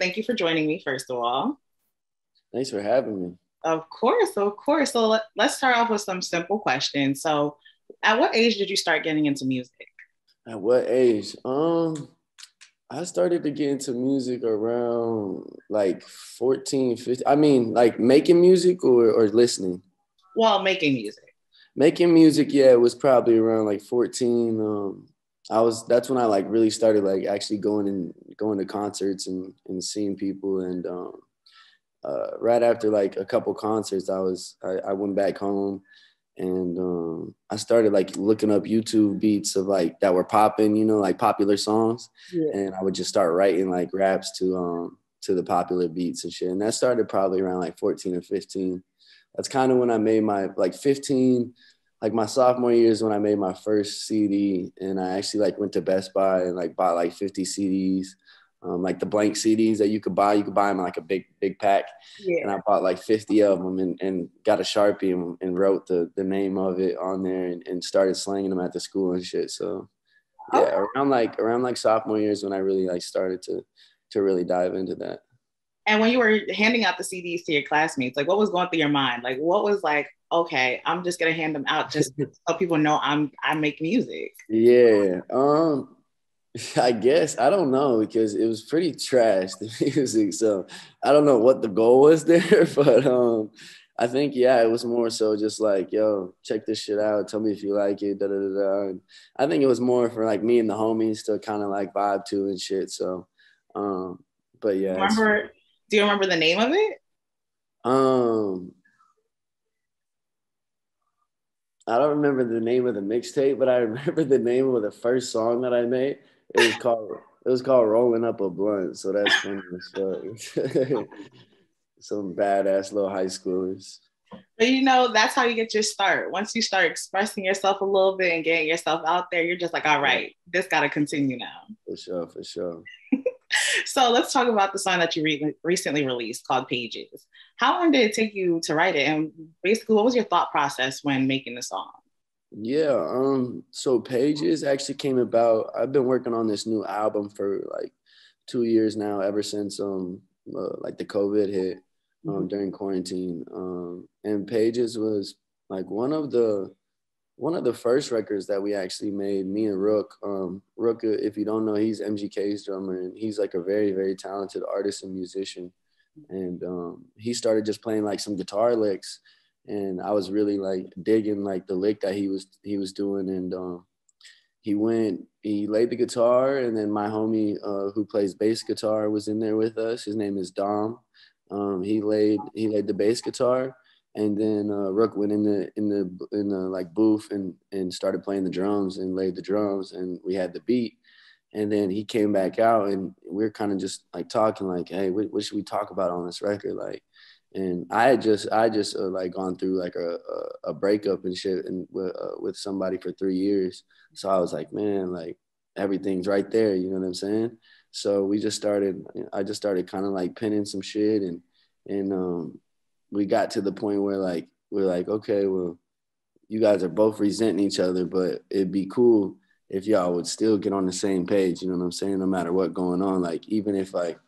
Thank you for joining me, first of all. Thanks for having me. Of course, of course. So let's start off with some simple questions. So, at what age did you start getting into music? At what age? I started to get into music around like 14, 15. I mean, like making music or listening. Well, making music. Making music, yeah, it was probably around like 14. That's when I like really started like actually going to concerts and seeing people. And right after like a couple concerts, I went back home and I started like looking up YouTube beats of like that were popping, like popular songs, Yeah. and I would just start writing like raps to the popular beats and shit. And that started probably around like 14 or 15. That's kind of when I made my like 15, like my sophomore year is when I made my first CD, and I actually like went to Best Buy and like bought like 50 CDs. Like the blank CDs that you could buy them in like a big pack, and Yeah. I bought like 50 of them and got a Sharpie and wrote the name of it on there and started slanging them at the school and shit. So Okay. yeah, around like sophomore years when I really like started to really dive into that. And when you were handing out the CDs to your classmates, like what was going through your mind? Like what was like, okay, I'm just gonna hand them out just so people know I make music. Yeah. I guess I don't know because it was pretty trash, the music. So I don't know what the goal was there, but I think yeah, it was more so just like, yo, check this shit out. Tell me if you like it. Da da da da. And I think it was more for like me and the homies to kind of like vibe to and shit. So, um, but yeah, it's Remember, do you remember the name of it? um, I don't remember the name of the mixtape, but I remember the name of the first song that I made. It was called Rolling Up a Blunt. So that's funny as fuck. Some badass little high schoolers. But that's how you get your start. Once you start expressing yourself a little bit and getting yourself out there, you're just like, all Yeah, right, this got to continue now. for sure, for sure. So let's talk about the song that you recently released called Pages. How long did it take you to write it? And basically, what was your thought process when making the song? Yeah, so Pages actually came about. I've been working on this new album for like 2 years now, ever since like the COVID hit Mhm. during quarantine. And Pages was like one of the first records that we actually made, me and Rook. Rook, if you don't know, he's MGK's drummer, and he's like a very, very talented artist and musician. And he started just playing like some guitar licks, and I was really like digging like the lick that he was doing. And he laid the guitar, and then my homie who plays bass guitar was in there with us. His name is Dom. He laid the bass guitar, and then Rook went in the like booth and started playing the drums and laid the drums, and we had the beat. And then he came back out, and we are kind of just like talking, like, hey, what should we talk about on this record, like. And I just like gone through like a breakup and shit, and with somebody for 3 years. So I was like, man, like everything's right there, you know what I'm saying? So I just started kind of like penning some shit, and we got to the point where like we're like, okay, well, you guys are both resenting each other, but it'd be cool if y'all would still get on the same page, you know what I'm saying? No matter what going on, like even if like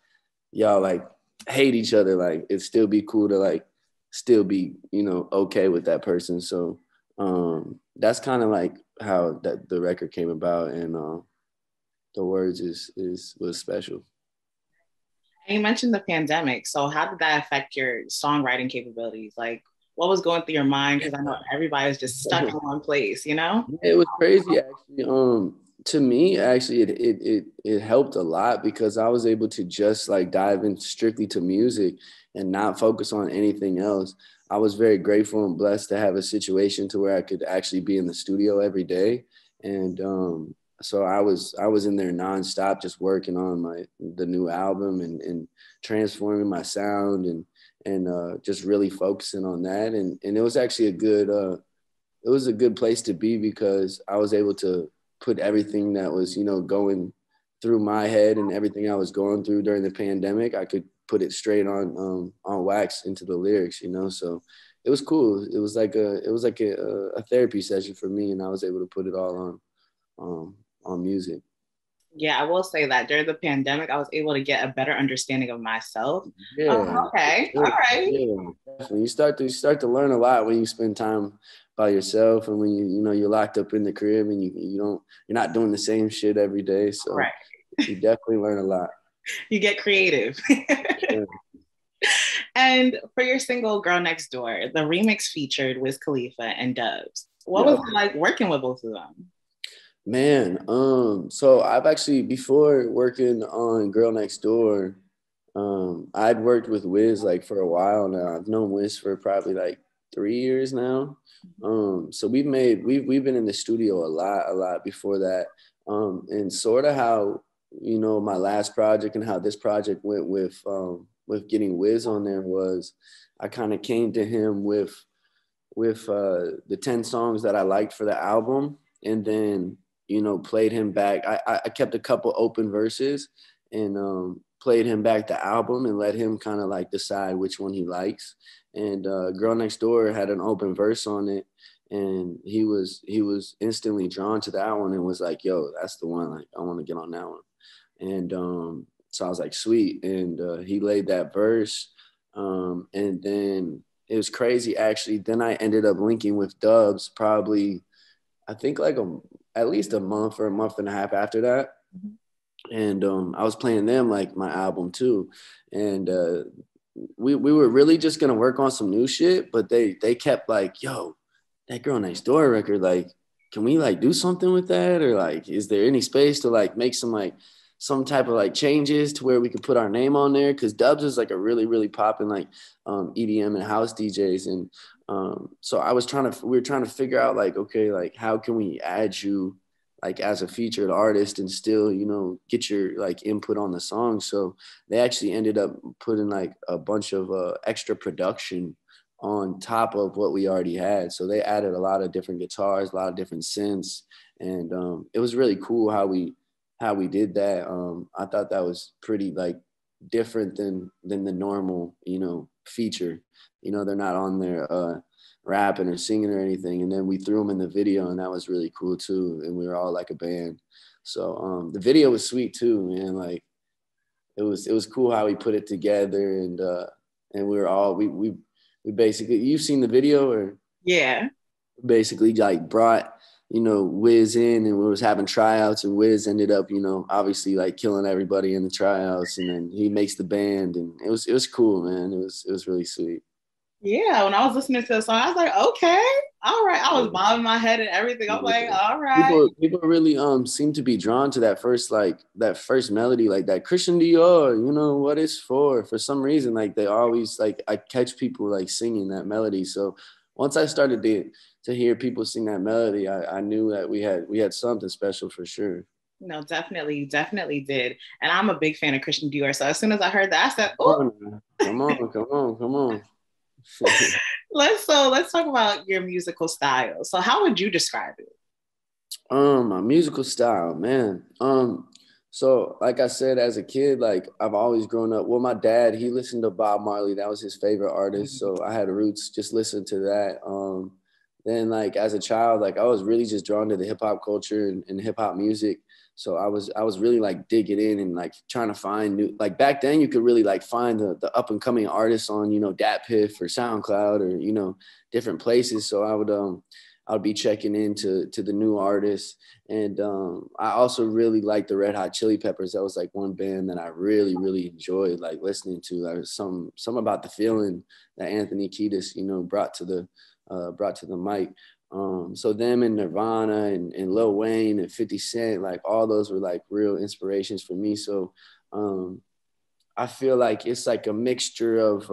y'all like hate each other, like it'd still be cool to like still be, okay with that person. So that's kind of like how that the record came about, and the words is was special. And you mentioned the pandemic. So how did that affect your songwriting capabilities? Like, what was going through your mind? Because I know everybody's just stuck in one place, you know? It was crazy actually. To me, actually, it helped a lot because I was able to just like dive in strictly to music and not focus on anything else. I was very grateful and blessed to have a situation to where I could actually be in the studio every day, and so I was in there nonstop, just working on the new album and transforming my sound and just really focusing on that, and it was a good place to be because I was able to put everything that was, going through my head and everything I was going through during the pandemic. I could put it straight on wax into the lyrics. So it was cool. It was like a therapy session for me, and I was able to put it all on music. Yeah, I will say that during the pandemic, I was able to get a better understanding of myself. Yeah, Okay, all sure. right. Yeah, definitely. You start to learn a lot when you spend time by yourself, and when you're locked up in the crib, and you're not doing the same shit every day. So Right. you definitely learn a lot. You get creative. Sure. And for your single Girl Next Door, the remix featured Wiz Khalifa and Dubs. What was Yep. it like working with both of them? Man, so I've actually before working on Girl Next Door, I'd worked with Wiz like for a while now. I've known Wiz for probably like 3 years now. So we've been in the studio a lot before that. And sort of how my last project and how this project went with getting Wiz on there was I kind of came to him with the 10 songs that I liked for the album, and then played him back. I kept a couple open verses and played him back the album and let him kind of like decide which one he likes. And Girl Next Door had an open verse on it, and he was instantly drawn to that one and was like, "Yo, that's the one. Like, I want to get on that one." And so I was like, "Sweet." And he laid that verse, and then it was crazy actually. Then I ended up linking with Dubs probably I think like at least a month or a month and a half after that. And I was playing them like my album too. And we were really just gonna work on some new shit, but they kept like, yo, that Girl Next Door record, like, can we like do something with that? Or like, is there any space to like make some type of like changes to where we could put our name on there? Cause Dubs is like a really, really popping like EDM and house DJs. And so we were trying to figure out like, okay, like how can we add you like as a featured artist and still, get your like input on the song. So they actually ended up putting like a bunch of extra production on top of what we already had. So they added a lot of different guitars, a lot of different synths, and it was really cool how we did that. I thought that was pretty like different than the normal, feature. They're not on there rapping or singing or anything. And then we threw them in the video, and that was really cool too. And we were all like a band. So the video was sweet too, man. Like it was cool how we put it together, and we were all we basically, you've seen the video, or Yeah. basically like brought Wiz in, and we was having tryouts, and Wiz ended up obviously like killing everybody in the tryouts, and then he makes the band, and it was cool, man. It was really sweet. Yeah. When I was listening to the song, I was like, okay, all right. I was bobbing my head and everything. I'm like, Yeah. all right. People really seem to be drawn to that first melody, like that Christian Dior, what it's for some reason. Like they always like, I catch people like singing that melody. So once I started to hear people sing that melody, I knew that we had something special for sure. No, definitely, definitely did. And I'm a big fan of Christian Dior. So as soon as I heard that, I said, Come oh, on, man. Come on, come on, come on. let's talk about your musical style. So how would you describe it? My musical style, man. So like I said, as a kid, like I've always grown up. Well, my dad, he listened to Bob Marley. That was his favorite artist. So I had roots just listening to that. Then like as a child, like I was really just drawn to the hip hop culture and hip hop music. So I was really like digging in and like trying to find new, like back then you could really like find the up and coming artists on, Dat Piff or SoundCloud or, different places. So I would be checking into the new artists. And I also really liked the Red Hot Chili Peppers. That was like one band that I really, really enjoyed like listening to. There was some about the feeling that Anthony Kiedis, brought to the mic. So them and Nirvana and Lil Wayne and 50 Cent, like all those were like real inspirations for me. So I feel like it's like a mixture of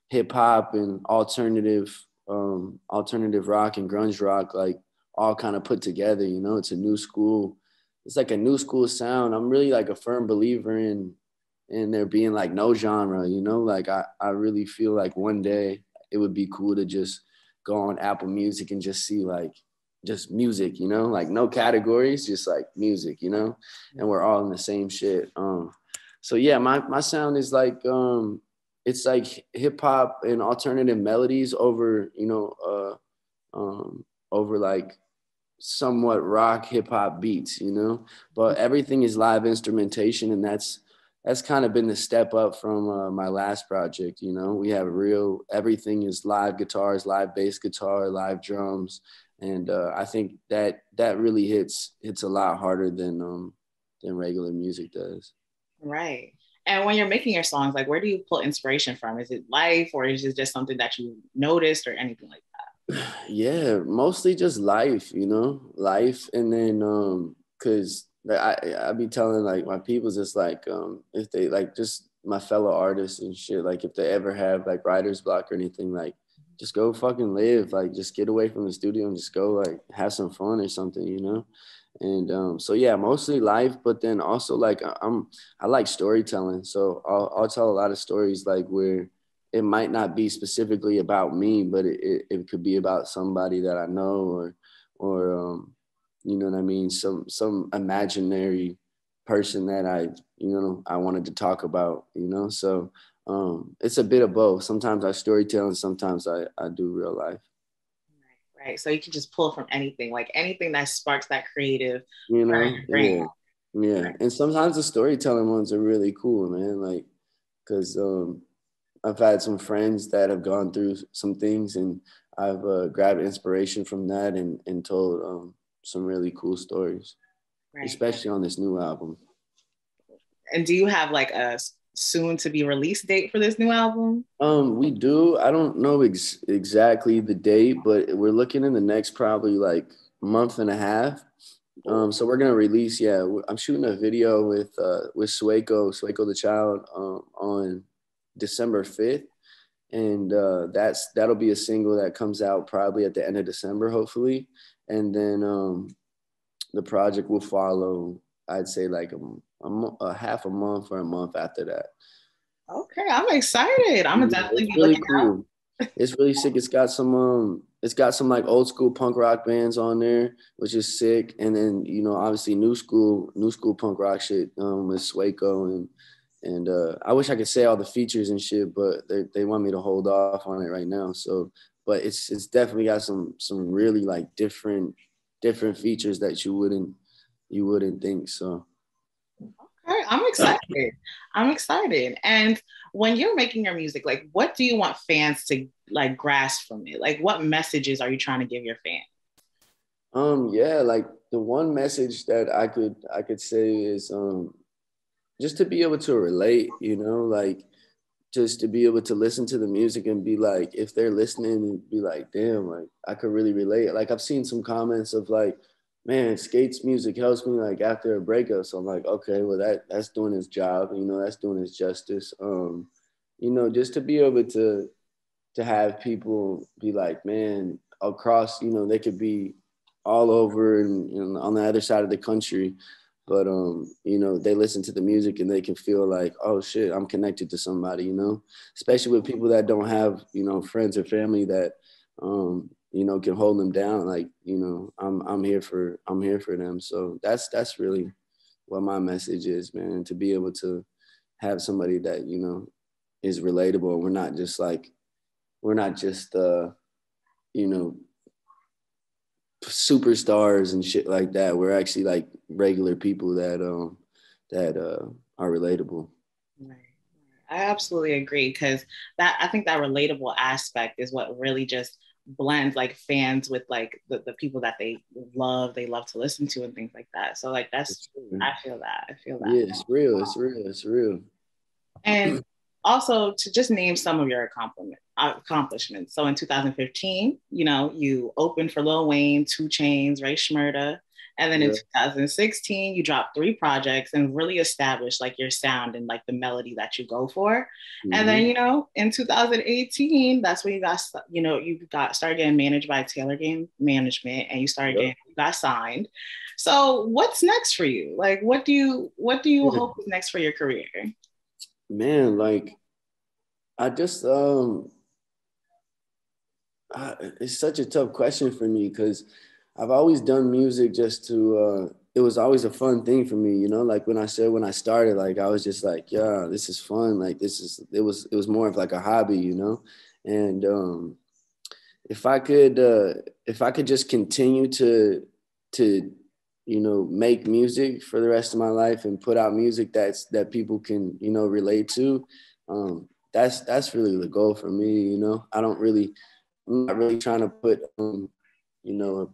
hip hop and alternative rock and grunge rock, like all kind of put together. It's like a new school sound. I'm really like a firm believer in there being like no genre, like I really feel like one day it would be cool to just go on Apple Music and just see like just music, like no categories, just like music, and we're all in the same shit. So yeah, my sound is like it's like hip hop and alternative melodies over over like somewhat rock hip hop beats, you know, but everything is live instrumentation. And that's kind of been the step up from my last project. You know, we have everything is live guitars, live bass guitar, live drums. And I think that really hits a lot harder than regular music does. Right. And when you're making your songs, like where do you pull inspiration from? Is it life or is it just something that you noticed or anything like Yeah, mostly just life, you know, life. And then cause I be telling like my people just like if they like just my fellow artists and shit, like if they ever have like writer's block or anything, like just go fucking live, like just get away from the studio and just go like have some fun or something, you know. And so yeah, mostly life, but then also like I like storytelling, so I'll tell a lot of stories like where it might not be specifically about me, but it could be about somebody that I know, or you know what I mean, some imaginary person that I wanted to talk about, you know. So it's a bit of both. Sometimes I storytell and sometimes I do real life. that? Right. So you can just pull from anything, like anything that sparks that creative You part of know, your brain. yeah, yeah. And sometimes the storytelling ones are really cool, man. Like, cause I've had some friends that have gone through some things, and I've grabbed inspiration from that and told some really cool stories, Right. especially on this new album. And do you have like a soon to be release date for this new album? We do. I don't know exactly the date, but we're looking in the next probably like month and a half. So we're gonna release. Yeah, I'm shooting a video with Sueco the Child, on December 5th, and that'll be a single that comes out probably at the end of December, hopefully, and then the project will follow. I'd say like a half a month or a month after that. Okay, I'm excited. I'm gonna Yeah, definitely it's be really looking out. cool. It's really sick. It's got some like old school punk rock bands on there, which is sick. And then, you know, obviously new school punk rock shit with Swaco and I wish I could say all the features and shit, but they want me to hold off on it right now. So, but it's definitely got some really like different features that you wouldn't think. So Okay, I'm excited. I'm excited. And when you're making your music, like what do you want fans to like grasp from it? Like what messages are you trying to give your fans? yeah, like the one message that I could say is just to be able to relate, you know, like just to be able to listen to the music and be like, if they're listening and be like, damn, like I could really relate. Like I've seen some comments of like, man, Skate's music helps me like after a breakup. So I'm like, okay, well that's doing his job, you know, that's doing his justice. You know, just to be able to have people be like, man, across, you know, they could be all over and you know, on the other side of the country, but you know, they listen to the music and they can feel like, oh shit, I'm connected to somebody, you know, especially with people that don't have, you know, friends or family that you know, can hold them down. Like, you know, I'm here for them. So that's really what my message is, man, to be able to have somebody that, you know, is relatable. We're not just you know, superstars and shit like that. We're actually like regular people that are relatable. Right. I absolutely agree because that I think that relatable aspect is what really just blends like fans with like the people that they love to listen to and things like that. So like that's I feel that. I feel that. Yeah, it's real. It's real. It's real. And also to just name some of your accomplishments. So in 2015, you know, you opened for Lil Wayne, Two Chains, Ray Shmurda. And then in Yeah. 2016, you dropped 3 projects and really established like your sound and like the melody that you go for. And then, Mm-hmm. you know, in 2018, that's when you got started getting managed by Taylor Game Management and Yep. you got signed. So what's next for you? Like, what do you Yeah. hope is next for your career? Man, like I just it's such a tough question for me because I've always done music just to it was always a fun thing for me, you know, like when I started, like I was just like, yeah, this is fun, like it was more of like a hobby, you know. And if I could just continue to, you know, make music for the rest of my life and put out music that people can, you know, relate to. That's really the goal for me. You know, I'm not really trying to put, you know,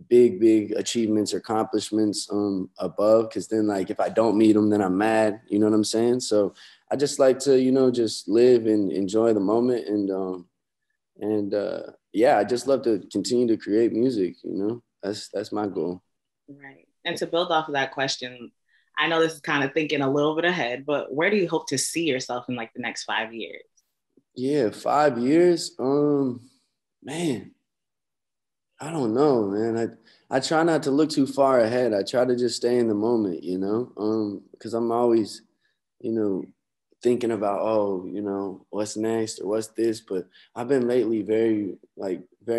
big achievements or accomplishments above, because then like if I don't meet them, then I'm mad. You know what I'm saying? So I just like to, you know, just live and enjoy the moment, and yeah, I just love to continue to create music. You know, that's my goal. Right. And to build off of that question, I know this is kind of thinking a little bit ahead, but where do you hope to see yourself in like the next 5 years? Yeah, 5 years. Man, I don't know, man. I try not to look too far ahead. I try to just stay in the moment, you know, because I'm always, you know, thinking about, oh, you know, what's next or what's this. But I've been lately very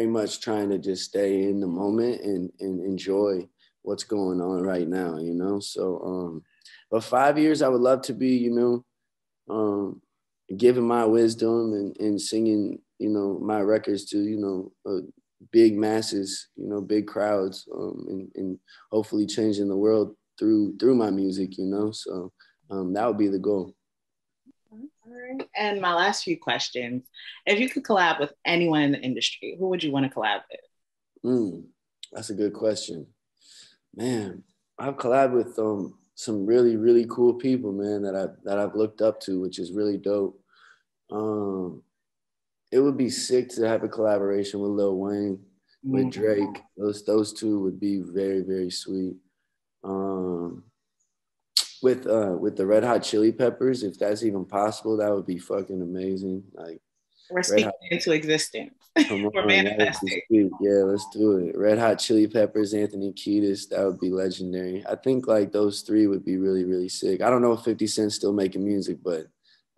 much trying to just stay in the moment and enjoy what's going on right now, you know. So, but 5 years, I would love to be, you know, giving my wisdom and singing, you know, my records to, you know, big masses, you know, big crowds, and hopefully changing the world through my music, you know. So that would be the goal. All right. And my last few questions. If you could collab with anyone in the industry, who would you want to collab with? Mm, that's a good question, man. I've collabed with some really cool people, man, that I've looked up to, which is really dope. Um, it would be sick to have a collaboration with Lil Wayne, with Drake. Those two would be very sweet. Um, with the Red Hot Chili Peppers, if that's even possible, that would be fucking amazing. Like We're Red speaking Hot, into existence. come We're on, that would be manifesting. sweet. Yeah, let's do it. Red Hot Chili Peppers, Anthony Kiedis, that would be legendary. I think like those three would be really sick. I don't know if 50 Cent's still making music, but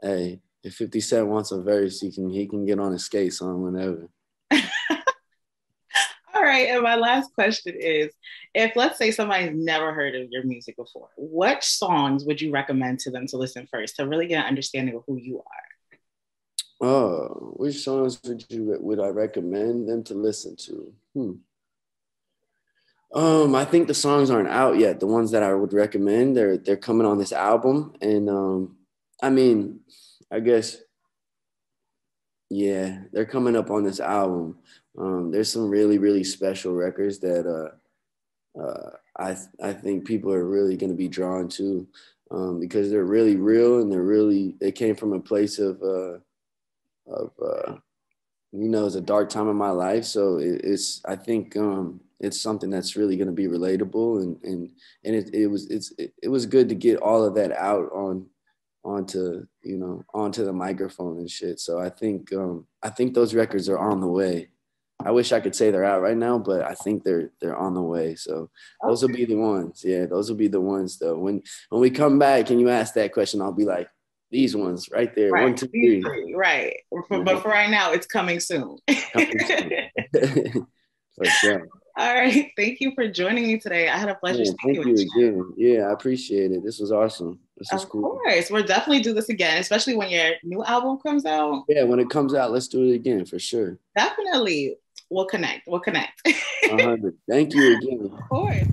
hey, if 50 Cent wants a verse, he can get on a skate song whenever. All right. And my last question is if, let's say, somebody's never heard of your music before, what songs would you recommend to them to listen first to really get an understanding of who you are? Oh, which songs would I recommend them to listen to? I think the songs aren't out yet. The ones that I would recommend, they're coming on this album, and I mean, I guess yeah, they're coming up on this album. There's some really special records that I think people are really going to be drawn to, because they're really real and they came from a place of you know, it's a dark time in my life. So it's I think it's something that's really going to be relatable, and it was good to get all of that out onto the microphone and shit. So I think those records are on the way. I wish I could say they're out right now, but I think they're on the way. So those will be the ones. Yeah, those will be the ones though. When we come back and you ask that question, I'll be like, these ones right there, Right. one, two, These three. three, right. But Mhm. for right now, it's coming soon. For sure. All right. Thank you for joining me today. I had a pleasure Man, speaking thank with you you. again. Yeah, I appreciate it. This was awesome. This was Of cool. course. We'll definitely do this again, especially when your new album comes out. Yeah, when it comes out, let's do it again for sure. Definitely. We'll connect. We'll connect. 100. Thank you again. Of course.